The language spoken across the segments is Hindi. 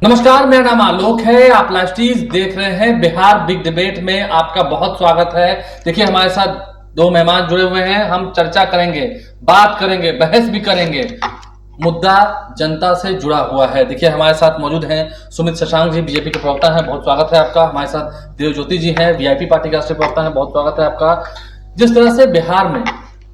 नमस्कार, मेरा नाम आलोक है। आप लाइव स्ट्रीज देख रहे हैं। बिहार बिग डिबेट में आपका बहुत स्वागत है। देखिए, हमारे साथ दो मेहमान जुड़े हुए हैं। हम चर्चा करेंगे, बात करेंगे, बहस भी करेंगे। मुद्दा जनता से जुड़ा हुआ है। देखिए, हमारे साथ मौजूद हैं सुमित शशांक जी, बीजेपी के प्रवक्ता हैं, बहुत स्वागत है आपका। हमारे साथ देवज्योति जी हैं, वीआईपी पार्टी के राष्ट्रीय प्रवक्ता हैं, बहुत स्वागत है आपका। जिस तरह से बिहार में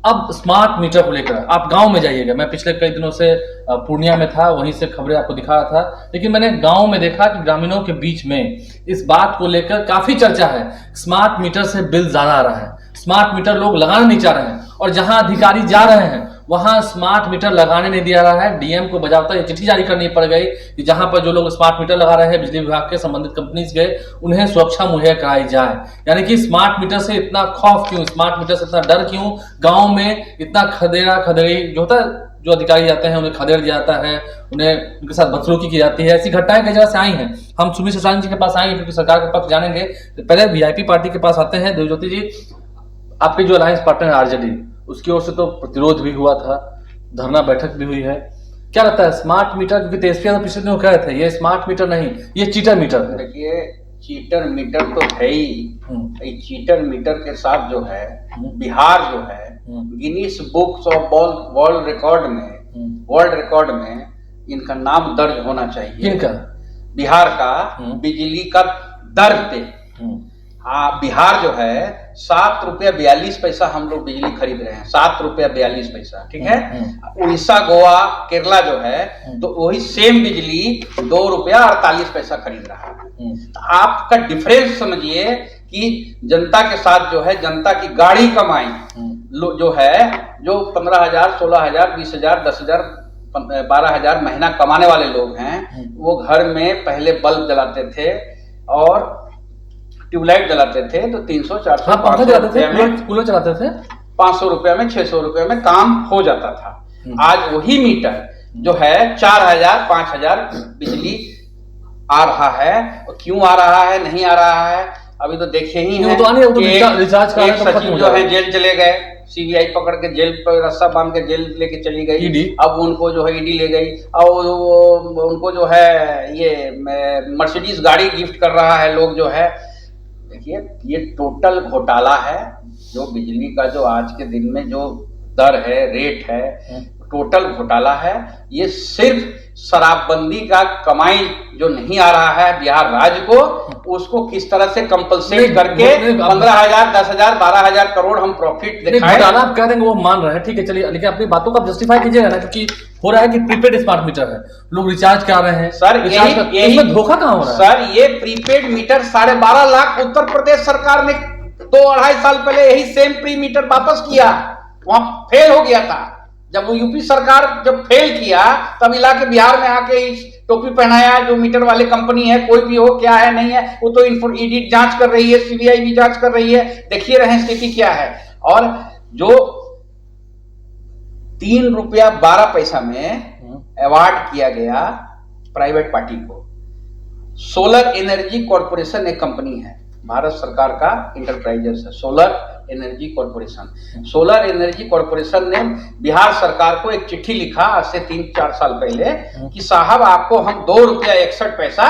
अब स्मार्ट मीटर को लेकर आप गांव में जाइएगा, मैं पिछले कई दिनों से पूर्णिया में था, वहीं से खबरें आपको दिखा रहा था, लेकिन मैंने गांव में देखा कि ग्रामीणों के बीच में इस बात को लेकर काफी चर्चा है। स्मार्ट मीटर से बिल ज्यादा आ रहा है, स्मार्ट मीटर लोग लगाना नहीं चाह रहे हैं, और जहां अधिकारी जा रहे हैं वहां स्मार्ट मीटर लगाने नहीं दिया रहा है। डीएम को बजावता ये चिट्ठी जारी करनी पड़ गई कि जहां पर जो लोग स्मार्ट मीटर लगा रहे हैं, बिजली विभाग के संबंधित कंपनीज गए, उन्हें सुरक्षा मुहैया कराई जाए। यानी कि स्मार्ट मीटर से इतना खौफ क्यों, स्मार्ट मीटर से इतना डर क्यों, गांव में इतना खदेड़ा खदेड़ी जो होता है, जो अधिकारी जाते हैं उन्हें खदेड़ दिया जाता है, उन्हें उनके साथ बदसलूकी की जाती है। ऐसी घटनाएं कई जगह से आई हैं। हम सुमित शशांक जी के पास आएंगे क्योंकि सरकार के पक्ष जानेंगे। तो पहले वीआईपी पार्टी के पास आते हैं। देवज्योति जी, आपके जो अलायंस पार्टनर है आरजेडी, उसकी ओर से तो प्रतिरोध भी हुआ था, धरना बैठक भी हुई है। क्या लगता है स्मार्ट मीटर, क्योंकि तेजस्वी यादव पिछले दिनों कह रहे थे ये स्मार्ट मीटर नहीं, ये चीटर मीटर है। देखिए, चीटर मीटर तो है ही। चीटर मीटर के साथ जो है बिहार जो है Guinness books of world record में इनका नाम दर्ज होना चाहिए। किनका? बिहार का बिजली का दर पे। हाँ, बिहार जो है 7 रुपया 42 पैसा हम लोग बिजली खरीद रहे हैं, 7 रुपया 42 पैसा, ठीक है। उड़ीसा, गोवा, केरला जो है तो वही सेम बिजली 2 रुपया 48 पैसा खरीद रहा है। तो आपका डिफरेंस समझिए कि जनता के साथ जो है, जनता की गाड़ी कमाई जो है, जो 15,000, 16,000, 20,000, 10,000, 12,000 महीना कमाने वाले लोग हैं, वो घर में पहले बल्ब जलाते थे और ट्यूबलाइट जलाते थे, तो 300-400 पंखा चलाते थे, कूलर चलाते थे, 500 रुपया में, 600 रुपया में काम हो जाता था। आज वही मीटर जो है 4,000, 5,000 बिजली आ रहा है। और क्यों आ रहा है, नहीं आ रहा है, अभी तो देखे ही हैं। एक सचिव जो है जेल चले गए, सीबीआई पकड़ के जेल पर रस्सा बांध के जेल लेके चली गई। अब उनको जो है ईडी ले गई, और उनको जो है ये मर्सिडीज गाड़ी गिफ्ट कर रहा है लोग जो है। देखिए, ये टोटल घोटाला है। जो बिजली का जो आज के दिन में जो दर है, रेट है, टोटल घोटाला है। ये सिर्फ शराबबंदी का कमाई जो नहीं आ रहा है बिहार राज्य को, उसको किस तरह से कंपलसेट करके 15,000, 10,000, 12,000 करोड़ हम प्रॉफिट दिखाएं। आप कह देंगे वो मान रहे हैं, ठीक है, चलिए, लेकिन अपनी बातों को जस्टिफाई कीजिएगा ना, क्योंकि हो रहा है कि प्रीपेड स्मार्ट मीटर है, लोग रिचार्ज करा रहे हैं सर। इसमें धोखा कहां हो रहा है सर? ये प्रीपेड मीटर 12.5 लाख उत्तर प्रदेश सरकार ने 2-2.5 साल पहले यही सेम प्री मीटर वापस किया, वहां फेल हो गया था। जब वो यूपी सरकार जब फेल किया, तब इला के बिहार में आके टोपी पहनाया, जो मीटर वाले कंपनी है, कोई भी हो, क्या है नहीं है, वो तो ईडी जांच कर रही है, सीबीआई भी जांच कर रही है, देखिए रहे स्थिति क्या है। और जो 3 रुपया 12 पैसा में अवार्ड किया गया प्राइवेट पार्टी को, सोलर एनर्जी कॉर्पोरेशन एक कंपनी है, भारत सरकार का इंटरप्राइजेस है, solar energy corporation. Solar energy corporation ने बिहार सरकार को एक चिट्ठी लिखा आज से 3-4 साल पहले कि साहब, आपको हम 2 रुपया 61 पैसा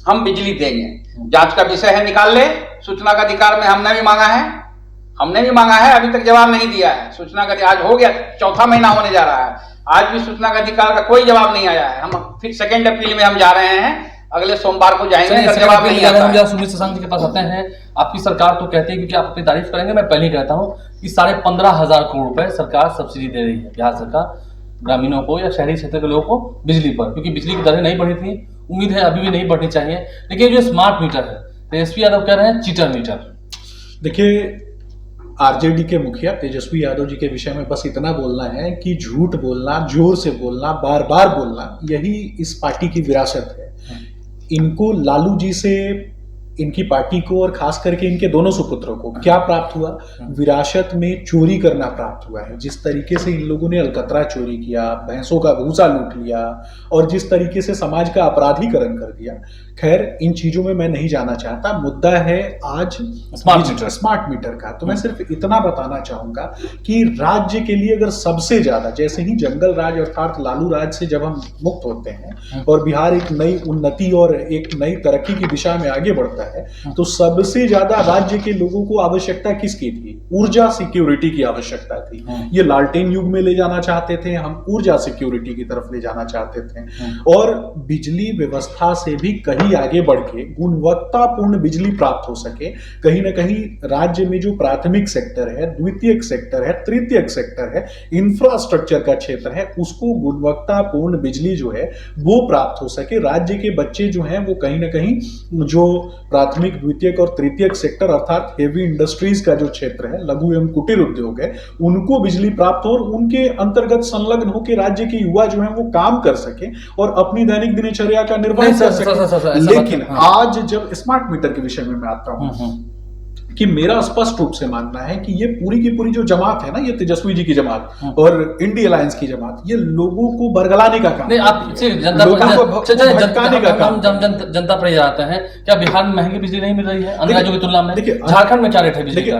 हम बिजली देंगे। जांच का विषय है, निकाल ले। सूचना का अधिकार में हमने भी मांगा है, अभी तक जवाब नहीं दिया है। सूचना का आज हो गया, 4था महीना होने जा रहा है, आज भी सूचना का अधिकार का कोई जवाब नहीं आया है। हम फिर सेकेंड अपील में हम जा रहे हैं, अगले सोमवार को जाएंगे, जवाब नहीं आता है। हम सुमित शशांक जी के पास आते हैं। आपकी सरकार तो कहती है, क्योंकि आप अपनी तारीफ करेंगे, मैं पहले ही कहता हूं कि 15,500 करोड़ रुपए सरकार सब्सिडी दे रही है, बिहार सरकार, ग्रामीणों को या शहरी क्षेत्र के लोगों को बिजली पर, क्योंकि बिजली की दरें नहीं बढ़ी थी, उम्मीद है अभी भी नहीं बढ़नी चाहिए। लेकिन जो स्मार्ट मीटर है, तेजस्वी यादव कह रहे हैं चीटर मीटर। देखिए, आरजेडी के मुखिया तेजस्वी यादव जी के विषय में बस इतना बोलना है कि झूठ बोलना, जोर से बोलना, बार बार बोलना, यही इस पार्टी की विरासत है। इनको लालू जी से इनकी पार्टी को और खास करके इनके दोनों सुपुत्रों को क्या प्राप्त हुआ? विरासत में चोरी करना प्राप्त हुआ है। जिस तरीके से इन लोगों ने अलकतरा चोरी किया, भैंसों का भूसा लूट लिया और जिस तरीके से समाज का अपराधीकरण कर दिया, खैर इन चीजों में मैं नहीं जाना चाहता। मुद्दा है आज स्मार्ट मीटर का। तो मैं सिर्फ इतना बताना चाहूंगा कि राज्य के लिए अगर सबसे ज्यादा, जैसे ही जंगल राज अर्थात लालू राज से जब हम मुक्त होते हैं और बिहार एक नई उन्नति और एक नई तरक्की की दिशा में आगे बढ़ता है, तो सबसे ज्यादा राज्य के लोगों को आवश्यकता किसकी थी? ऊर्जा सिक्योरिटी की आवश्यकता थी। ये लालटेन युग में ले जाना चाहते थे, हम ऊर्जा सिक्योरिटी की तरफ ले जाना चाहते थे और बिजली व्यवस्था से भी कहीं आगे बढ़ के गुणवत्तापूर्ण बिजली प्राप्त हो सके। कहीं ना कहीं राज्य में जो प्राथमिक सेक्टर है, द्वितीयक सेक्टर है, तृतीयक सेक्टर है, इंफ्रास्ट्रक्चर का क्षेत्र है, उसको गुणवत्तापूर्ण बिजली जो है वो प्राप्त हो सके। राज्य के बच्चे जो हैं वो कहीं ना कहीं जो प्राथमिक, द्वितीयक और तृतीयक सेक्टर अर्थात हेवी इंडस्ट्रीज का जो क्षेत्र है, लघु एवं कुटीर उद्योग है, उनको बिजली प्राप्त हो और उनके अंतर्गत संलग्न होकर राज्य के युवा जो है वो काम कर सके और अपनी दैनिक दिनचर्या का निर्वहन कर सके। लेकिन आज जब स्मार्ट मीटर के विषय में मैं आता हूं कि मेरा स्पष्ट रूप से मानना है कि ये पूरी की पूरी जो जमात है ना, ये तेजस्वी जी की जमात और इंडी अलायंस की जमात, ये लोगों को बरगलाने का काम, नहीं आप जनता पर जाते हैं। क्या बिहार में महंगी बिजली नहीं मिल रही है अन्य राज्यों की तुलना में? झारखंड में क्या रेट है बिजली का?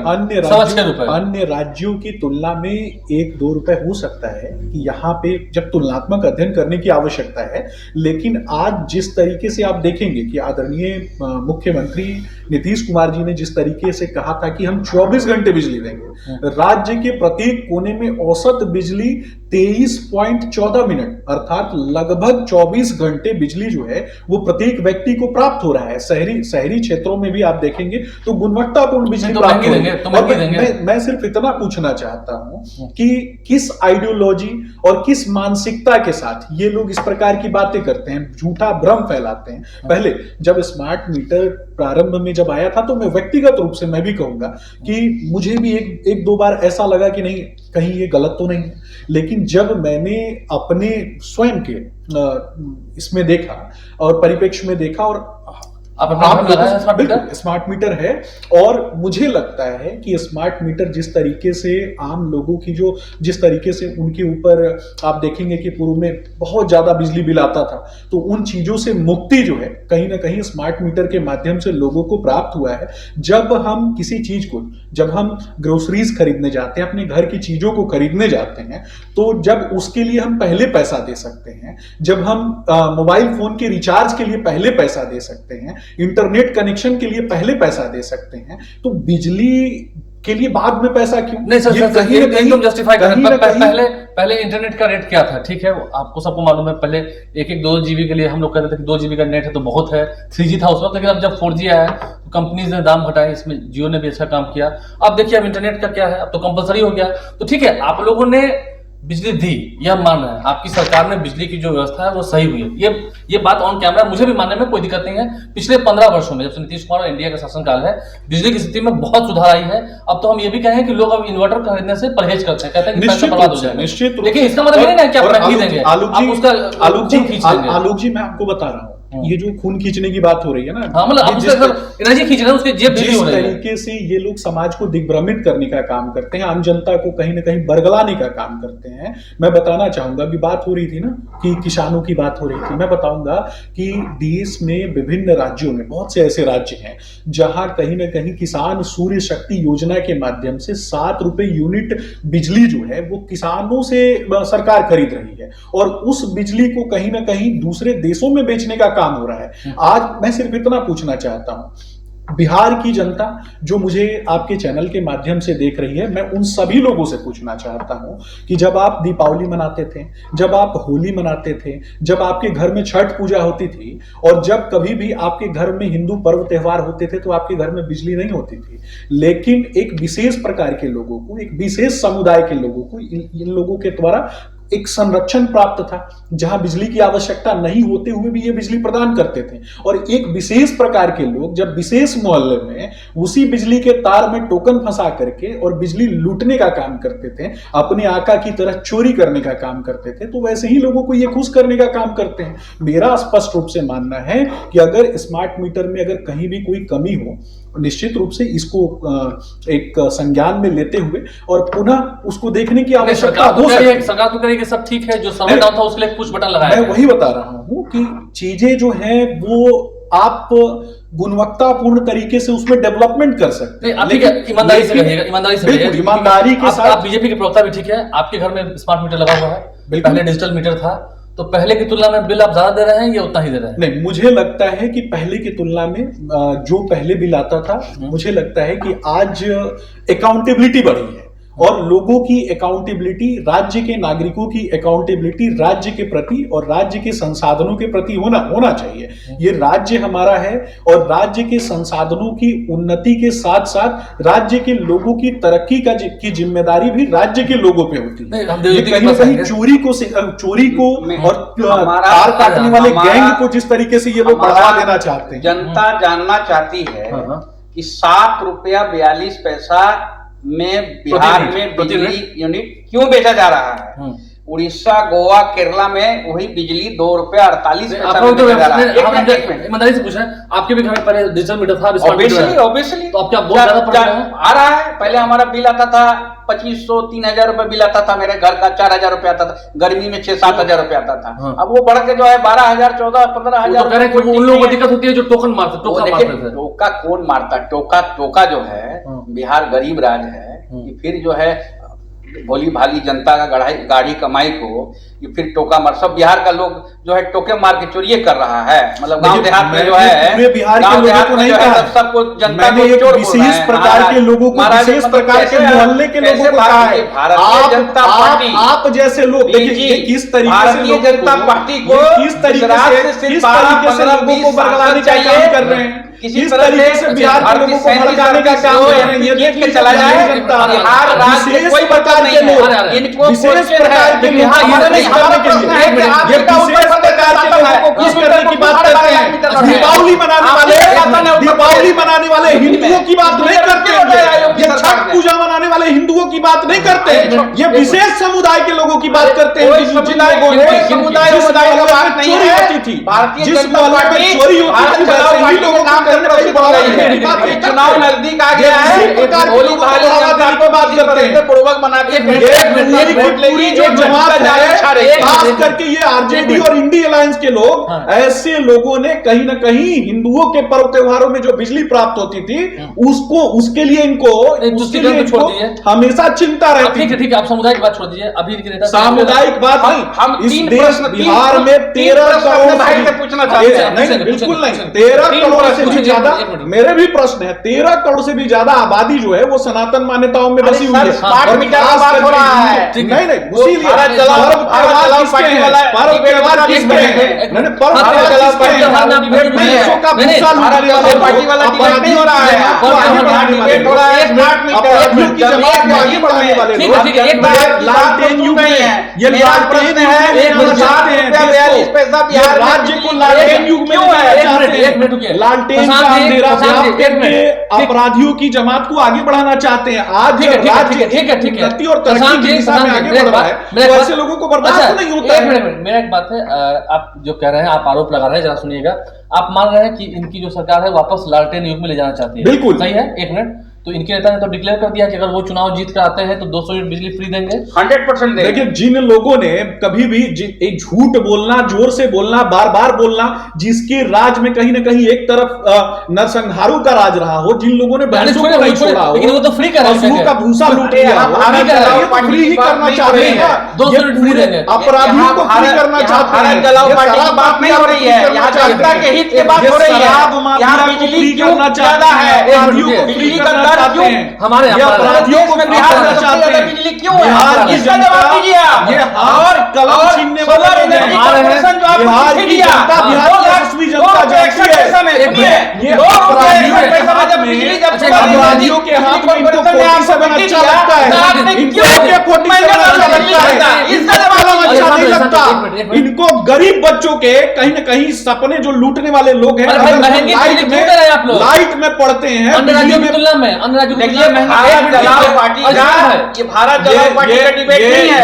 अन्य राज्यों की तुलना में 1-2 रुपए हो सकता है कि यहाँ पे जब तुलनात्मक अध्ययन करने की आवश्यकता है, लेकिन आज जिस तरीके से आप देखेंगे कि आदरणीय मुख्यमंत्री नीतीश कुमार जी ने जिस तरीके से कहा था कि हम 24 घंटे बिजली देंगे, राज्य के प्रत्येक कोने में औसत बिजली 23.14 मिनट अर्थात लगभग 24 घंटे बिजली जो है वो प्रत्येक व्यक्ति को प्राप्त हो रहा है। शहरी क्षेत्रों में भी आप देखेंगे तो गुणवत्तापूर्ण बिजली प्राप्त हो रही है। मैं सिर्फ इतना पूछना चाहता हूं कि किस आइडियोलॉजी और किस मानसिकता के साथ ये लोग इस प्रकार की बातें करते हैं, झूठा भ्रम फैलाते हैं। पहले जब स्मार्ट मीटर प्रारंभ में जब आया था तो मैं व्यक्तिगत रूप से मैं भी कहूंगा कि मुझे भी एक दो बार ऐसा लगा कि नहीं, कहीं ये गलत तो नहीं है। लेकिन जब मैंने अपने स्वयं के इसमें देखा और परिप्रेक्ष्य में देखा और स्मार्ट मीटर है और मुझे लगता है कि स्मार्ट मीटर जिस तरीके से आम लोगों की जिस तरीके से उनके ऊपर आप देखेंगे कि पूर्व में बहुत ज्यादा बिजली बिल आता था, तो उन चीजों से मुक्ति जो है कहीं ना कहीं स्मार्ट मीटर के माध्यम से लोगों को प्राप्त हुआ है। जब हम किसी चीज को, जब हम ग्रोसरीज खरीदने जाते हैं, अपने घर की चीजों को खरीदने जाते हैं, तो जब उसके लिए हम पहले पैसा दे सकते हैं, जब हम मोबाइल फोन के रिचार्ज के लिए पहले पैसा दे सकते हैं, इंटरनेट कनेक्शन के लिए पहले पैसा दे सकते हैं, तो बिजली के लिए बाद में पैसा क्यों? नहीं सर, एकदम जस्टिफाई कर। पहले इंटरनेट का रेट क्या था? ठीक है, आपको सबको मालूम है, पहले 1-2 GB के लिए हम लोग कहते थे कि 2 GB का नेट है तो बहुत है, 3G था उस वक्त। लेकिन अब जब 4G आया है तो कंपनीज ने दाम घटाए, इसमें जियो ने भी अच्छा काम किया। अब देखिए अब इंटरनेट का क्या है, अब तो कंपलसरी हो गया। तो ठीक है, आप लोगों ने बिजली दी, यह मान रहे हैं, आपकी सरकार में बिजली की जो व्यवस्था है वो सही हुई है, ये बात ऑन कैमरा मुझे भी मानने में कोई दिक्कत नहीं है। पिछले 15 वर्षों में जब से नीतीश कुमार और इंडिया का शासनकाल है, बिजली की स्थिति में बहुत सुधार आई है। अब तो हम ये भी कहें कि लोग अब इन्वर्टर खरीदने से परहेज करते हैं, कहते हैं कि पैसा बर्बाद हो जाएगा। निश्चित, लेकिन इसका मतलब नहीं है कि आप महंगी देंगे, आप उसका आलोक जी मैं आपको बता रहा हूँ, ये जो खून खींचने की बात हो रही है ना, हाँ, मतलब एनर्जी खींच रहे हैं, उसके जेब जिस तरीके से ये लोग समाज को दिग्भ्रमित करने का काम करते हैं, आम जनता को कहीं ना कहीं बरगलाने का काम करते हैं। मैं बताना चाहूंगा, अभी बात हो रही थी ना कि किसानों की बात हो रही थी, मैं बताऊंगा कि देश में विभिन्न राज्यों में बहुत से ऐसे राज्य हैं जहां कहीं ना कहीं किसान सूर्य शक्ति योजना के माध्यम से 7 रुपए यूनिट बिजली जो है वो किसानों से सरकार खरीद रही है और उस बिजली को कहीं ना कहीं दूसरे देशों में बेचने का काम हो रहा है। आज मैं सिर्फ इतना पूछना चाहता हूं, बिहार की जनता जो मुझे आपके चैनल के माध्यम से देख रही है, मैं उन सभी लोगों से पूछना चाहता हूं कि जब आप दीपावली मनाते थे, जब आप होली मनाते थे, जब आपके घर में छठ पूजा होती थी और जब कभी भी आपके घर में हिंदू पर्व त्योहार होते थे तो आपके घर में बिजली नहीं होती थी, लेकिन एक विशेष प्रकार के लोगों को, एक विशेष समुदाय के लोगों को इन लोगों के द्वारा एक संरक्षण प्राप्त था, जहां बिजली की आवश्यकता नहीं होते हुए भी ये बिजली प्रदान करते थे। और एक विशेष प्रकार के लोग जब विशेष मोहल्ले में उसी बिजली के तार में टोकन फंसा करके और बिजली लूटने का काम करते थे, अपने आका की तरह चोरी करने का काम करते थे, तो वैसे ही लोगों को ये खुश करने का काम करते हैं। मेरा स्पष्ट रूप से मानना है कि अगर स्मार्ट मीटर में अगर कहीं भी कोई कमी हो, निश्चित रूप से इसको एक संज्ञान में लेते हुए और पुनः उसको देखने की आवश्यकता हो सकती है। सरकार तो करेगी, सब ठीक है, जो समय डाउन था उसके लिए कुछ बटन लगाया। मैं वही बता रहा हूं कि चीजें जो हैं वो आप गुणवत्तापूर्ण तरीके से उसमें डेवलपमेंट कर सकते हैं। आप ईमानदारी से कहिएगा, ईमानदारी से बिल्कुल ईमानदारी के साथ। आप बीजेपी के प्रवक्ता भी ठीक है, आपके घर में स्मार्ट मीटर लगा हुआ है, पहले डिजिटल मीटर था, तो पहले की तुलना में बिल आप ज्यादा दे रहे हैं या उतना ही दे रहे हैं? नहीं, मुझे लगता है कि पहले की तुलना में जो पहले बिल आता था, मुझे लगता है कि आज अकाउंटेबिलिटी बढ़ी है और लोगों की अकाउंटेबिलिटी, राज्य के नागरिकों की अकाउंटेबिलिटी राज्य के प्रति और राज्य के संसाधनों के प्रति होना चाहिए। ये राज्य हमारा है और राज्य के संसाधनों की उन्नति के साथ साथ राज्य के लोगों की तरक्की की जिम्मेदारी भी राज्य के लोगों पे होती है। कहीं ना कहीं चोरी को और तार काटने वाले गैंग को जिस तरीके से ये लोग बढ़ावा देना चाहते हैं। जनता जानना चाहती है कि 7 रुपया 42 पैसा में बिहार में बिजली यूनिट क्यों बेचा जा रहा है। उड़ीसा, गोवा, केरला में वही बिजली 2 रुपया 48 पैसा में बेचा जा रहा है। ईमानदारी से पूछें, आपके भी घर में पहले डिजिटल मीटर था, ऑब्वियसली तो अब क्या बहुत ज्यादा पड़ रहा है? आ रहा है। पहले हमारा बिल आता था 2500 3000 रुपए बिल आता था, मेरे घर का 4000 रुपए आता था, गर्मी में 6-7 हजार रुपए आता था। अब वो बढ़ के जो है 12,000 14-15,000। उन लोगों को दिक्कत होती है जो टोकन मारते थे। टोका कौन मारता? टोका जो है, बिहार गरीब राज्य है, कि फिर जो है भोली भाली जनता का गाड़ी कमाई को ये फिर टोका मार, सब बिहार का लोग जो है टोके मार के चोरी कर रहा है। मतलब गांव देहात में जो है, बिहार के लोगों को नहीं कहा, सबको जनता को एक विशेष प्रकार के लोगों को, विशेष प्रकार के मोहल्ले के लोगों को कहा है। भारतीय जनता पार्टी, आप जैसे लोग देखिए किस तरीके से भारतीय जनता पार्टी को किस तरीके से लोगों को बरगलाने का काम कर रहे हैं, किस तरीके से बिहार के लोगों को भड़काने का काम कर रहे हैं। ये देख के चला जाए, बिहार राज्य में कोई प्रकार के लोग, विशेष प्रकार के लोग दीपावली मनाने वाले हिंदुओं की बात नहीं करते, ये छठ पूजा मनाने वाले हिंदुओं की बात नहीं करते, ये विशेष समुदाय के लोगों की बात करते हैं। जिस लोगों ने समुदाय चोरी होती थी, जिस मोहल्ले में चोरी होती थी, वैसे ही लोगों को चुनाव नजदीक आ गया है, भोली भाली जनता को बात करते हैं, पूर्वक बना के जो जमात है, खास करके ये आरजेडी और इंडी अलायंस के लोग, ऐसे लोगों ने कहीं ना कहीं हिंदुओं के पर्व त्योहारों में जो बिजली प्राप्त होती थी उसके लिए इनको हमेशा चिंता रहती है। ठीक है, आप सामुदायिक बात छोड़ दीजिए, अभी सामुदायिक बात नहीं। हम इस देश बिहार में 13 करोड़ भाई से पूछना चाहते हैं, नहीं बिल्कुल नहीं, 13 करोड़ से भी ज्यादा, मेरे भी प्रश्न है, 13 करोड़ से भी ज्यादा आबादी जो है वो सनातन मान्यताओं में बसी हुई है। स्मार्ट मीटर की बात हो रहा है, नहीं पर्व त्योहार किसके हैं? मैंने पर्व त्योहार किसके हैं? देशों का भूसा लूटने वाले पार्टी वाला डिबेट नहीं हो रहा है, डिबेट हो रहा है स्मार्ट मीटर की जमात को आगे बढ़ाने वाले लोग। लालटेन युग में ये लालटेन है, चाहते हैं 42 पैसा बिहार राज्य को लालटेन युग में लालटेन का अंधेरा करके अपराधियों की जमात को आगे बढ़ाना चाहते हैं। आज राज्य उन्नति और तरक्की की दिशा में आगे बढ़ रहा है, तो ऐसे लोगों को बर्दाश्त नहीं होता है। मेरा एक बात है, आप जो कह रहे हैं, आप आरोप लगा रहे हैं, जरा सुनिएगा। आप मान रहे हैं कि इनकी जो सरकार है वापस लालटेन युग में ले जाना चाहती है, बिल्कुल सही है। एक मिनट, तो इनके नेता ने तो डिक्लेयर कर दिया कि अगर वो चुनाव जीत कर आते हैं तो 200 यूनिट बिजली फ्री देंगे, 100% देंगे। देखिए, जिन लोगों ने कभी भी एक झूठ बोलना, जोर से बोलना, बार बार बोलना, जिसके राज में कहीं ना कहीं एक तरफ नरसंहारों का राज रहा हो, जिन लोगों ने बहनों को नहीं छोड़ा हो, लेकिन वो तो फ्री कर रहे हैं, का भूसा लूट लिया, फ्री ही करना चाहते हैं, 200 यूनिट फ्री देंगे, अपराधियों को फ्री करना चाहते हैं। जलाओ पार्टी की बात नहीं हो रही है, यहाँ जनता के हित की बात हो रही है। यहाँ बिजली क्यों ज्यादा है, बिजली का दर क्यों, हमारे अपराधियों को बिहार चाहते हैं, बिजली क्यों है, इसका जवाब दीजिए आप। ये और कलम छीनने वाले बिहार की जनता, बिहार की यशस्वी जनता जानती है, ये अपराधियों के हाथ में इनको 47 अच्छा लगता है, इनको 47 अच्छा लगता है, इसका जवाब गरीब बच्चों के कहीं ना कहीं सपने जो लूटने वाले लोग हैं, अरे भाई, अगर वो महंगी चीजें क्यों दे रहे हैं आप लोग? लाइट में पढ़ते हैं, अन्य राज्यों की बिजली में तुलना में अन्य राज्यों की देखिए, तुलना में भारत जलाओ पार्टी का ये भारत जलाओ पार्टी का डिबेट नहीं है,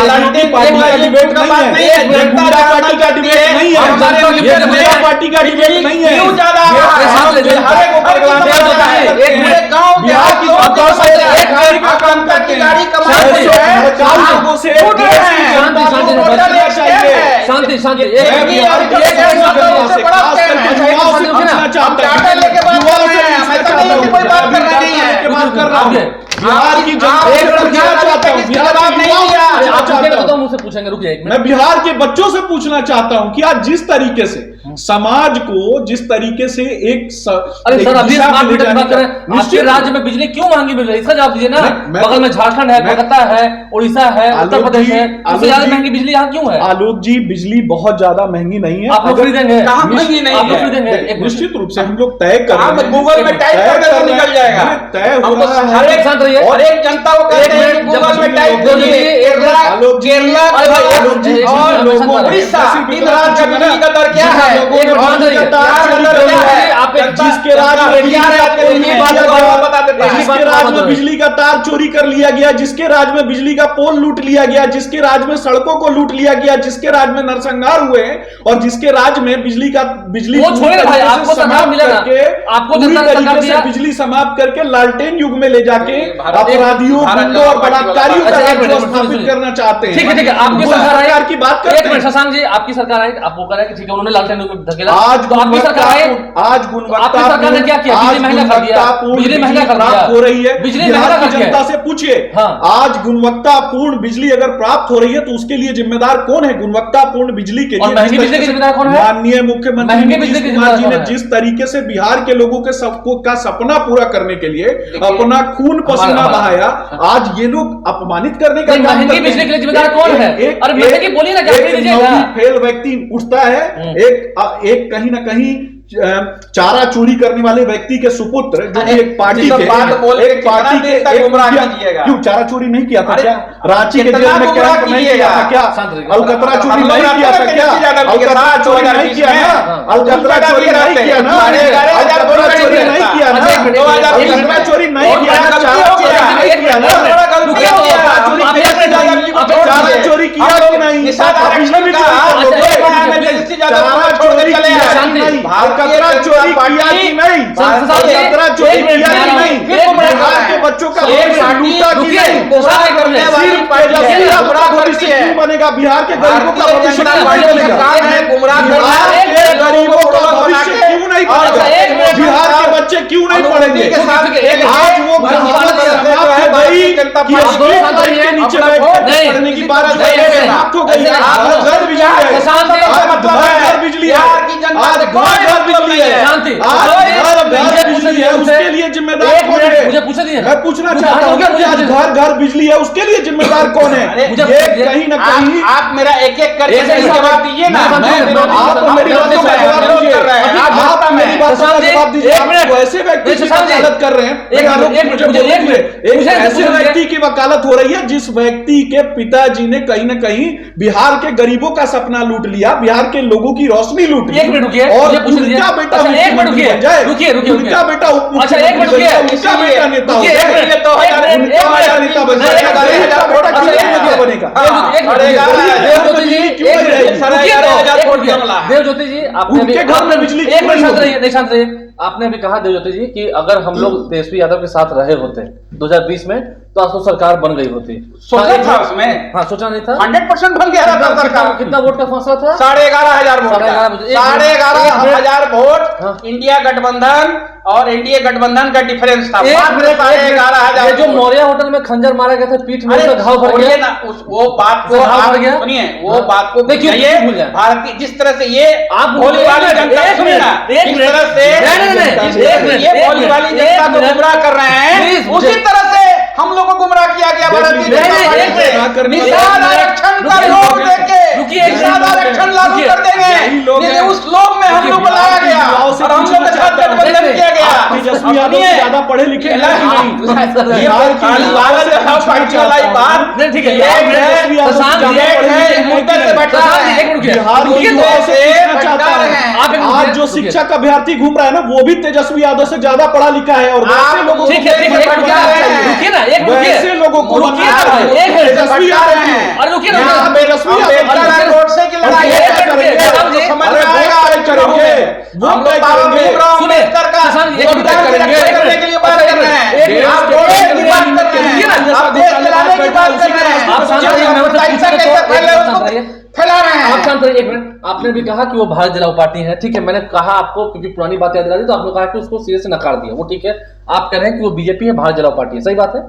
लालटेन पार्टी का डिबेट नहीं है, ये गुंडा पार्टी का डिबेट नहीं है, ये गुंडा पार्टी का डिबेट नहीं है। क्यों ज्यादा ये बिहार की गांव बिहार की जनता से एक गाड़ी का काम करते हैं, गाड़ी कमाते हैं, 50 लोगों से लूट रहे हैं। शांति शांति टाटा लेके बात कर रहे हैं, ऐसा नहीं है कि कोई बात कर रहे नहीं है। बिहार की तो मुझसे पूछेंगे, रुक जाइए। मैं बिहार के बच्चों से पूछना चाहता हूं कि आज जिस तरीके से समाज को जिस तरीके से अरे सर, अभी स्मार्ट मीटर की बात करें, आपके राज्य में बिजली क्यों महंगी मिल रही है, इसका जवाब दीजिए ना। बगल में झारखंड है, कोलकाता है, उड़ीसा है, उत्तर प्रदेश है, उससे ज्यादा महंगी बिजली यहाँ क्यों है? आलोक जी, बिजली बहुत ज्यादा महंगी नहीं है। आप लोग खरीदेंगे? कहाँ महंगी नहीं है? खरीदेंगे? निश्चित रूप से हम लोग तय कर रहे हैं, गूगल में टाइप कर दें तो निकल जाएगा, तय हो रहा है। हर एक शांत रहिए, हर एक जनता को कहते हैं कि गूगल में टाइप करिए केरला और उड़ीसा, इन राज्य का बिजली का दर क्या है, जिसके राज्य में बिजली का तार चोरी कर लिया गया, जिसके राज्य में बिजली का पोल लूट लिया गया, जिसके राज्य में सड़कों को लूट लिया गया, जिसके राज्य में नरसंहार हुए और जिसके राज्य में बिजली बिजली समाप्त करके लालटेन युग में ले जाके अपराधियों, गुंडों और बलात्कारियों का राज्य स्थापित करना चाहते हैं। ठीक है, ठीक है, आपकी सरकार की बात करते हैं। शशांक जी, आपकी सरकार आई, आप वो कह रहे हैं कि ठीक है, उन्होंने लालटेन युग में धकेला। आज तो आपकी सरकार आई, आज गुणवत्ता आपकी सरकार ने क्या किया? बिजली महंगा कर दिया, बिजली महंगा कर दिया, हो रही है। बिजली महंगा कर दिया। जनता से पूछिए, आज गुणवत्तापूर्ण बिजली अगर प्राप्त हो रही है तो उसके लिए जिम्मेदार कौन है? गुणवत्तापूर्ण बिजली के लिए महंगी बिजली के जिम्मेदार कौन है? माननीय मुख्यमंत्री नीतीश कुमार जी ने जिस तरीके से बिहार के लोगों के सबको का सपना पूरा करने के लिए अपना खून पसीना बहाया, आज ये लोग अपमानित करने का महंगी बिजली के लिए जिम्मेदार कौन है? अरे महंगी बोलिए ना, क्या फेल व्यक्ति उठता है, एक कहीं ना कहीं चारा चोरी करने वाले व्यक्ति के सुपुत्र जो एक पार्टी के क्यों चारा चोरी नहीं किया था क्या? रांची के जेल में कैंप नहीं किया था क्या? अलकतरा चोरी नहीं किया था क्या? अलकतरा चोरी नहीं किया ना? अलकतरा चोरी नहीं किया ना? अलकतरा चोरी नहीं किया ना? अलकतरा चोरी नहीं किया ना? चारा चोरी नहीं किया ना? चारा चोरी किया कि नहीं? पिछले भी चारा चोरी किया नहीं? अलकतरा चोरी किया कि नहीं? अलकतरा चोरी किया कि नहीं? बिहार के बच्चों का भविष्य लूटा कि नहीं? भविष्य क्यों बनेगा? बिहार के गरीबों का भविष्य क्यों बनेगा? बिहार के गरीबों का भविष्य क्यों नहीं बनेगा? बिहार के बच्चे क्यों नहीं पढ़ेंगे? आज वो कहावत समाप्त हो गई कि स्ट्रीट के नीचे बैठ पढ़ने की बात समाप्त हो गई। आज घर बिजली है, आज बिजली है, आज घर बिजली है, आज बिजली है, उसके लिए जिम्मेदार कौन है? मुझे पूछ दिए, मैं पूछना चाहता हूँ कि आज घर घर बिजली है, उसके लिए जिम्मेदार कौन है? ये कहीं ना कहीं आप मेरा एक एक करके जवाब दीजिए ना। आप मेरी बात का जवाब दीजिए, आप मेरी बात का जवाब दीजिए। आप ऐसे व्यक्ति की वकालत कर रहे हैं, एक ऐसे व्यक्ति की वकालत हो रही है जिस व्यक्ति के पिताजी ने कहीं ना कहीं बिहार के गरीबों का सपना लूट लिया, बिहार के लोगों की रोशनी लूट ली। एक मिनट रुकिए, और उनका बेटा रुकिए, उनका बेटा अच्छा एक मिनट रुकिए, उनका बेटा नेता हो उनका बेटा नेता बन जाएगा, बनेगा। देवज्योति जी, उनके घर में बिजली नहीं शांत रहिए। आपने अभी कहा देवज्योति जी कि अगर हम लोग तेजस्वी यादव के साथ रहे होते 2020 में तो आज तो सरकार बन गई होती। सोचा था उसमें? हाँ, सोचा नहीं था। 100% बन गया था सरकार। कितना वोट का फासला था? 11,500 वोट। 11,500 वोट इंडिया गठबंधन और एनडीए गठबंधन का डिफरेंस था। 11,500 जो मौर्य होटल में खंजर मारा गया था, पीठ में उसका घाव भर गया ना, वो बात को सुनिए, वो बात को भारतीय जिस तरह से ये आप भोली वाली जनता सुनिए ना, जिस तरह से ये भोली वाली जनता को गुमराह कर रहे हैं, उसी तरह से हम लोग को गुमराह किया गया भारतीय जनता पार्टी। निषाद आरक्षण का लोग देके निषाद आरक्षण लागू कर देंगे, उस लोग में हम लोग को लाया गया और हम लोग के साथ गठबंधन किया गया। तेजस्वी यादव ज्यादा पढ़े लिखे ठीक है, मुद्दे से भटका रहे हैं। बिहार के युवाओं से पूछना चाहता हूं, आज जो शिक्षक अभ्यर्थी घूम रहा है ना, वो भी तेजस्वी यादव से ज्यादा पढ़ा लिखा है, और वैसे लोगों को रुकिए ना, एक वैसे लोगों को तेजस्वी यादव रोड की लड़ाई फैला रहे हैं। आप शांत रहिए एक मिनट। आपने भी कहा कि वो भारत जलाओ पार्टी है, ठीक है, मैंने कहा आपको क्योंकि पुरानी बात याद दिला दी, तो आपने कहा कि उसको सिरे से नकार दिया, वो ठीक है। आप कह रहे हैं कि वो बीजेपी है, भारत जलाओ पार्टी है, सही बात है।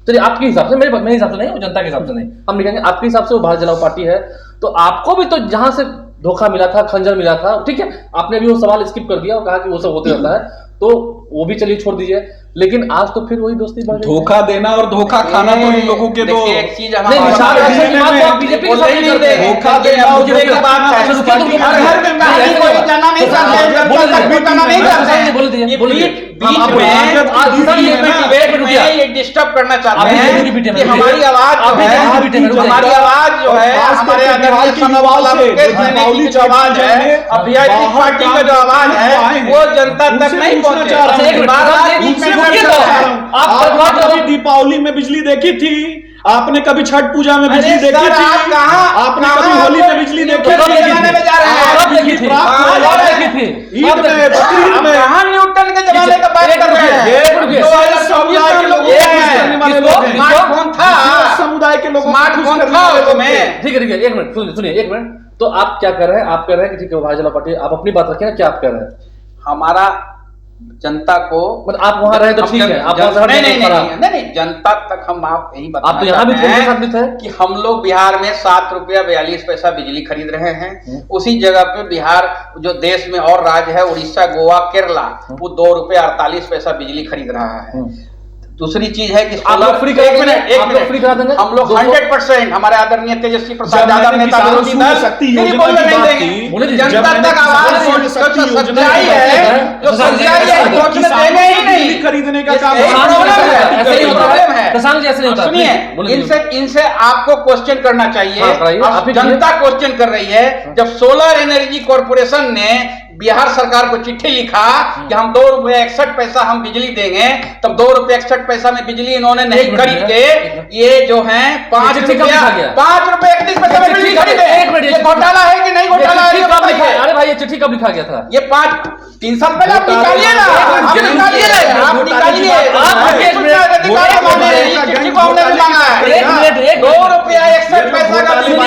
चलिए आपके हिसाब से, मेरे हिसाब से नहीं, वो जनता के हिसाब से नहीं, हम लिखेंगे आपके हिसाब से वो भारत जलाओ पार्टी है। तो आपको भी तो जहां से धोखा मिला था, खंजर मिला था, ठीक है, आपने भी वो सवाल स्किप कर दिया और कहा कि वो सब होते रहता है, तो वो भी चलिए छोड़ दीजिए। लेकिन आज तो फिर वही दोस्ती बढ़ गई। धोखा देना और धोखा खाना तो इन लोगों के दो एक चीज बीजेपी के साथ धोखा देना और डिस्टर्ब करना चाहते हैं कि हमारी आवाज जो है हमारे आवाज है, पार्टी का जो आवाज है वो जनता तक नहीं पहुंचे। आपने दीपावली में बिजली देखी थी? आपने कभी छठ पूजा में बिजली देखी थी? आपने कभी होली में बिजली देखी थी? ईद में, बकरीद में, न्यूटन के जमाने का बात कर रहे हैं। स्मार्टफोन था, समुदाय के लोगों स्मार्टफोन था में। ठीक है, एक मिनट सुनिए एक मिनट। तो आप क्या कर रहे हैं? आप कह रहे हैं कि ठीक है भारतीय जनता पार्टी, आप अपनी बात रखिए ना, क्या आप कह रहे हैं? हमारा जनता को, मतलब आप वहां रहे तो ठीक है, आप नहीं, जनता तक हम आप यही बताना आप तो यहाँ भी थे कि हम लोग बिहार में 7 रुपया 42 पैसा बिजली खरीद रहे हैं। उसी जगह पे बिहार जो देश में और राज्य है, उड़ीसा, गोवा, केरला, वो 2 रुपया 48 पैसा बिजली खरीद रहा है। दूसरी चीज है कि आप लोग फ्री करा देंगे, हम लोग 100% हमारे आदरणीय तेजस्वी प्रसाद यादव नेता विरोधी दल जनता तक आवाज सच्चाई है, जो सच्चाई है पहुंचने देंगे ही नहीं। खरीदने का काम प्रॉब्लम है। सुनिए, इनसे आपको क्वेश्चन करना चाहिए। जनता क्वेश्चन कर रही है। जब सोलर एनर्जी कॉर्पोरेशन ने बिहार सरकार को चिट्ठी लिखा कि हम 2 रुपया 61 पैसा हम बिजली देंगे, तब 2 रुपया 61 पैसा में बिजली इन्होंने नहीं खरीद के ये जो है 5 रुपया 31 पैसा में बिजली खरीदे। ये घोटाला है कि नहीं घोटाला है? अरे भाई ये चिट्ठी कब लिखा गया था? ये 3 साल पहले आप निकालिए ना, आप निकालिए। चिट्ठी को हमने मांगा है 2 रुपया 61 पैसा का बिजली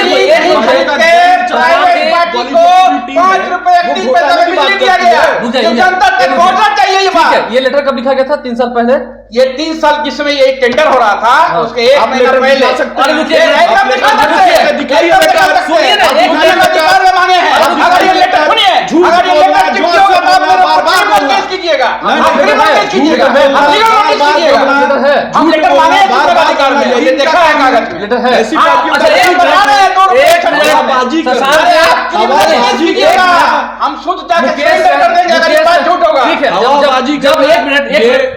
खरीद के प्राइवेट पार्टी को 5 रुपया 31 पैसा में बिजली दिया गया। जनता तक पहुंचना चाहिए ये बात। ये लेटर कब लिखा गया था? 3 साल पहले। ये 3 साल जिसमें ये टेंडर हो रहा था, उसके 1 महीना पहले हम शुद्ध झूठ होगा। जब एक मिनट,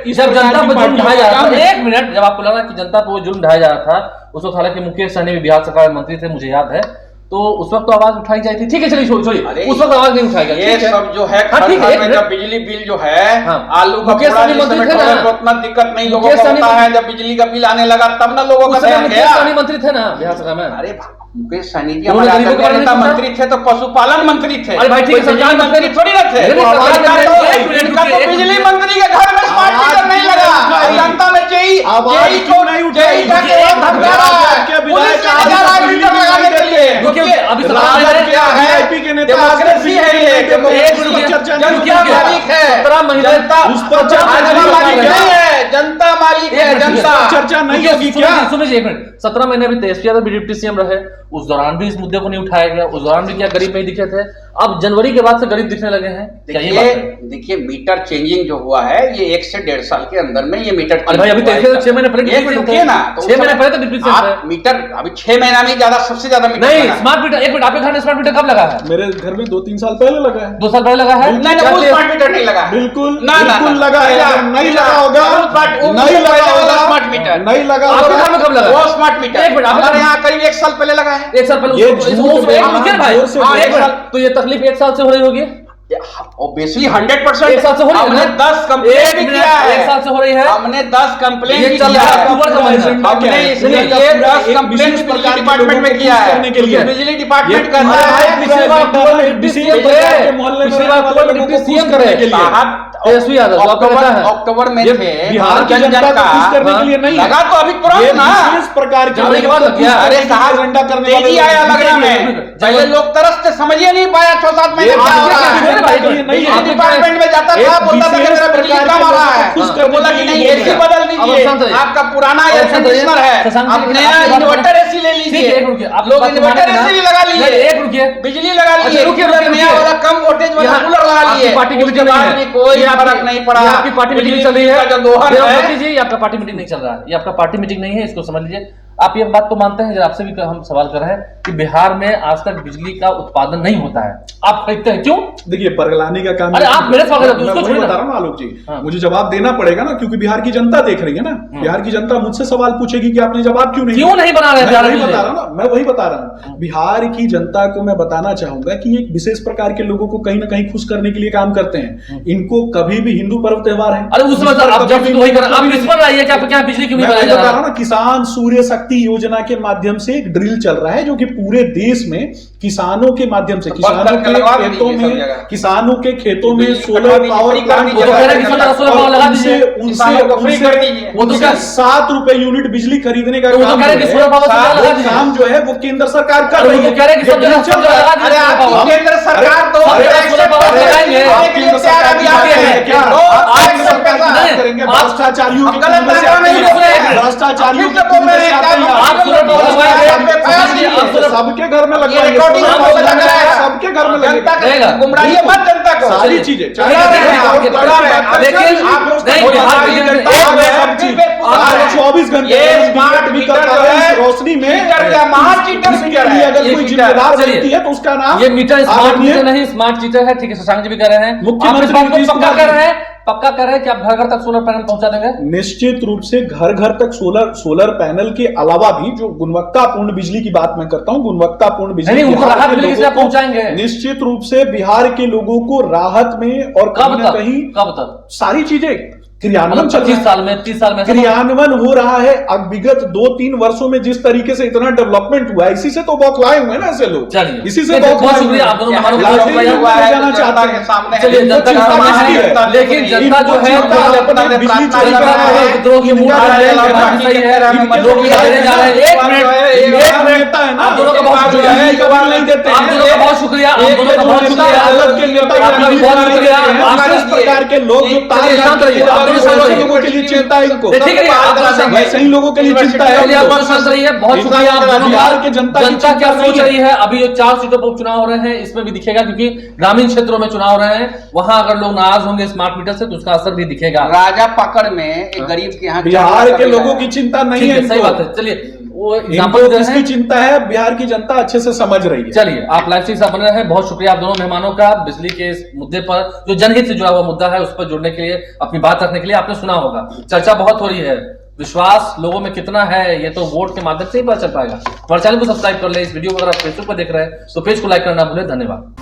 जब जनता पर जुल्म ढाया जा रहा था, एक मिनट, जब आपको लगा कि जनता पर वो जुल्म ढाया जा रहा था, उस वक्त हालांकि मुकेश सहनी भी बिहार सरकार में मंत्री थे, मुझे याद है, तो उस वक्त तो आवाज उठाई जाती थी। ठीक है, चलिए छोड़िए, उस वक्त आवाज नहीं उठाई गई। ये सब जो है जब बिजली बिल जो है आलू का उतना दिक्कत नहीं लोगों को होता है। जब बिजली का बिल आने लगा तब ना लोगों का मंत्री थे ना बिहार सरकार में। अरे मुकेश सहनी जी हमारे नेता मंत्री थे, तो पशुपालन मंत्री थे। अरे भाई ठीक है, सरकार मंत्री थोड़ी ना थे। बिजली मंत्री के घर में स्मार्ट मीटर नहीं लगा। जनता ने डेमोक्रेसी है ये, जनता मालिक है, जनता चर्चा नहीं होगी क्या? सुनिए एक मिनट, 17 महीने अभी तेजस्वी यादव भी डिप्टी सीएम रहे, उस दौरान भी इस मुद्दे को नहीं उठाया गया। उस दौरान भी क्या गरीब नहीं दिखे थे? अब जनवरी के बाद से गरीब दिखने लगे हैं, क्या ये बात है? देखिए मीटर चेंजिंग जो हुआ है ये 1 से 1.5 साल के अंदर में ये मीटर अरे भाई अभी तो 6 महीने पहले एक मिनट रुकिए ना, तो 6 महीने पहले तो डिप्टी सेंटर है। आप मीटर अभी 6 महीना में ज्यादा सबसे ज्यादा मीटर नहीं लगा है। स्मार्ट मीटर, एक मिनट, आपके घर में स्मार्ट मीटर कब लगा है? मेरे घर में 2-3 साल पहले लगा है। 2 साल पहले लगा है? नहीं वो स्मार्ट मीटर नहीं लगा है। बिल्कुल ना, ना, बिल्कुल ना, लगा है, नहीं लगा होगा, नहीं लगा होगा, स्मार्ट मीटर नहीं लगा आपके घर में कब लगा? वो स्मार्ट मीटर एक मिनट, हमारे यहाँ करीब 1 साल पहले लगा है। 1 साल पहले ये उसको- झूठ उसको- एक बोल मिनट, रहा है, भाई। जोर से हाँ, बोल एक रहा है। मिनट, तो ये तकलीफ 1 साल से हो रही होगी? ऑब्वियसली 100% 1 साल से हो रही है हमने ना? 10 कंप्लेंट भी किया है। 1 साल से हो रही है? हमने 10 कंप्लेंट ये भी चल किया रहा है, है। अक्टूबर का महीना। हमने इसलिए ये 10 कंप्लेंट बिजली डिपार्टमेंट में किया है। बिजली डिपार्टमेंट करता है पिछली बार अक्टूबर में डिप्टी सीएम थे। पिछली बार अक्टूबर में डिप्टी सीएम थे। साहब, तेजस्वी यादव, जो आपको पता है। अक्टूबर में ये थे बिहार की जनता को खुश करने के लिए नहीं है। लगा तो अभी तुरंत ये ना। विशेष प्रकार के जनवरी के बाद लग गया। अरे साहब एजेंडा करने वाले तेजी लोग आया लगना दिखेंगे। में पहले लोग तरसते समझिए नहीं पाया 6-7 महीने ये क्या हो रहा विशेष है। प्रकार के लिए नहीं है। बिजली डिपार्टमेंट में जाता एक था, बोलता था कि विशेष मेरा बिजली प्रकार कम के आ रहा लोगों है, को खुश तो करने बोला के कि लिए नहीं बोल एसी रहा है। बदल अब दीजिए, शांत रहिए। आपका पुराना एयर शांत रहिए। कंडीशनर है, शांत रहिए, आप लेकिन नया आपकी बात इन्वर्टर एसी ले ठीक है, लीजिए। एक रुकिए, आप लोग बात इन्वर्टर मानेंगे ना? एसी भी लगा नहीं, लिए, एक रुकिए। बिजली लगा अच्छा, लिए, रुकिए, कूलर रुकिए, नया रुकिए। वाला कम वोल्टेज वाला यहाँ कूलर लगा आपकी लिए, पार्टी की उसके मीटिंग बाद नहीं भी है। कोई ये आपकी- फर्क नहीं पड़ा। ये आपकी पार्टी मीटिंग नहीं चल रही है। बिजली का जो दोहन है, देवभक्ति जी, ये आपका पार्टी मीटिंग नहीं चल रहा है, ये आपका पार्टी मीटिंग नहीं है, इसको समझ लीजिए। आप ये बात तो मानते हैं, जरा आपसे भी हम सवाल कर रहे हैं कि बिहार में आज तक बिजली का उत्पादन नहीं होता है, आप खरीदते हैं, क्यों? देखिए परगलाने का काम अरे आप मेरे सवाल मैं उसको वही छोड़िए ना। बता रहा हूँ आलोक जी, हाँ। मुझे जवाब देना पड़ेगा ना, क्योंकि बिहार की जनता देख रही है ना। बिहार की जनता मुझसे सवाल पूछेगी कि आपने जवाब क्यों नहीं बना रहे मैं बिहार वही में बता रहा हूँ ना, मैं वही बता रहा हूँ। बिहार की जनता को मैं बताना चाहूंगा कि एक विशेष प्रकार के लोगों को कहीं ना कहीं खुश करने के लिए काम करते हैं। इनको कभी भी हिंदू पर्व त्योहार है, अरे उसमें तो आप जब भी वही कर रहे हैं, आप इस पर आइए कि आप क्या बिजली क्यों नहीं मैं बनाया वही जा बता रहा रहा हूँ ना, किसान सूर्य शक्ति योजना के माध्यम से एक ड्रिल चल रहा है जो कि पूरे देश में किसानों के माध्यम से किसानों के खेतों में किसानों के खेतों में सोलर पावर प्लांट वो तो कह रहे हैं कि सोलर पावर लगा दीजिए, किसानों को फ्री कर दीजिए। वो तो क्या- 7 रुपए यूनिट बिजली खरीदने का तो वो तो काम कह रहे हैं कि जो सोलर पावर है, से लगा वो दीजिए। काम जो है वो केंद्र सरकार कर अरे रही वो है। तो कह रहे हैं कि सब ये जगह चल रहा है। लगा दीजिए अरे सोलर आपकी पावर। केंद्र सरकार तो अरे सोलर पावर लगाएंगे। आप केंद्र सरकार की बात करेंगे क्या? आप केंद्र सरकार की बात करेंगे भ्रष्टाचारियों के गलत कुंभे से बात आते नहीं हैं। बोल रहे हैं। भ्रष्टाचारियों आप के बोल कुंभे रहे से हैं, आते हैं। आप सोलर पावर लगाएंगे, आप पे पैसा नहीं है। सबके घर में लगवाएंगे, रिकॉर्डिंग सोलर हो पावर लग रहा है, सबके घर में जनता लगेगा। को गुमराही मत जनता को। सारी चीजें चाहे चला रहे हैं, आप आपके बड़ा चला रहे हैं। लेकिन आप नहीं, बिहार की जनता सब चीज आप 24 घंटे ये स्मार्ट भी मीटर करता जो है है, इस रोशनी में मीटर क्या महान चीटर इसके मीटर लिए है। अगर ये कोई मीटर। जिम्मेदार चलिए। व्यक्ति है तो उसका नाम ये मीटर स्मार्ट आदरणीय मीटर नहीं, स्मार्ट चीटर है, ठीक है, शशांक जी भी कह रहे हैं। मुख्यमंत्री आप इस बात को नीतीश पक्का कुमार कर रहे हैं, पक्का कर रहे हैं कि आप घर घर तक सोलर पैनल पहुंचा देंगे? निश्चित रूप से घर घर तक सोलर पैनल के अलावा भी जो गुणवत्तापूर्ण बिजली की बात मैं करता हूं, गुणवत्तापूर्ण बिजली नहीं, उनको बिहार राहत के मिलेगी, लोगों इसलिए आप को पहुंचाएंगे। निश्चित रूप से बिहार के लोगों को राहत में और कब कहीं ना तक? कहीं कब तक? सारी चीजें क्रियान्वयन मतलब चल रहा 25 है। साल में, 30 साल में, क्रियान्वयन हो रहा है। अब विगत 2-3 वर्षों में जिस तरीके से इतना डेवलपमेंट हुआ है, इसी से तो बौखलाए हुए हैं ना ऐसे लोग। चलिए, इसी से बहुत बौखलाए हुए शुक्रिया, हैं। आप दोनों मेहमानों को लालटेन बहुत शुक्रिया। हुआ है, जाना चाहते हैं। सामने चलिए, इनको जनता का चिंता सामना नहीं है, है। लेकिन जनता जो है इनको चिंता है, अपने बिजली चोरी जनता कर रहा को है, विद्रोह की मूड इनका आ रही है, है, बात सही है, इनके लोग भी देने जा रहे हैं। एक मिनट, एक नेता है ना, आप दोनों का बहुत जो शुक्रिया। बिजली का बिल नहीं देते आप हैं। दोनों का बहुत शुक्रिया, आप एक दोनों का बहुत नेता शुक्रिया। अलग के नेता आपका भी बहुत शुक्रिया। आप इस प्रकार के लोग जो तार चलिए, शांत रहिए, आप दोनों शांत रहिए। लोगों के लिए चिंता है इनको, ठीक है, आप दोनों शांत रहिए। वैसे ही लोगों के लिए चिंता है। चलिए, आप दोनों शांत रहिए, बहुत शुक्रिया आप दोनों बिहार के का। जनता की जनता क्या चिंता सोच नहीं रही है, अभी जो 4 सीटों पर चुनाव हो रहे हैं, इसमें भी दिखेगा, क्योंकि ग्रामीण क्षेत्रों में चुनाव हो रहे हैं, वहां अगर लोग नाराज होंगे स्मार्ट मीटर से तो उसका असर भी दिखेगा। राजा पकड़ में एक गरीब के यहाँ बिहार के लोगों की चिंता नहीं ठीक है है, सही इनको। बात है। चलिए, वो इनको एग्जाम्पल दे रहे किसकी हैं। चिंता है, बिहार की जनता अच्छे से समझ रही है। चलिए, आप लाइव से बने रहे हैं, बहुत शुक्रिया आप दोनों मेहमानों का, बिजली के इस मुद्दे पर जो जनहित से जुड़ा हुआ मुद्दा है उस पर जुड़ने के लिए, अपनी बात रखने के लिए। आपने सुना होगा, चर्चा बहुत हो रही है, विश्वास लोगों में कितना है ये तो वोट के माध्यम से ही पता चल पाएगा। हमारे चैनल को सब्सक्राइब कर ले, इस वीडियो को अगर आप फेसबुक पर देख रहे हैं तो पेज को लाइक करना भूलें। धन्यवाद।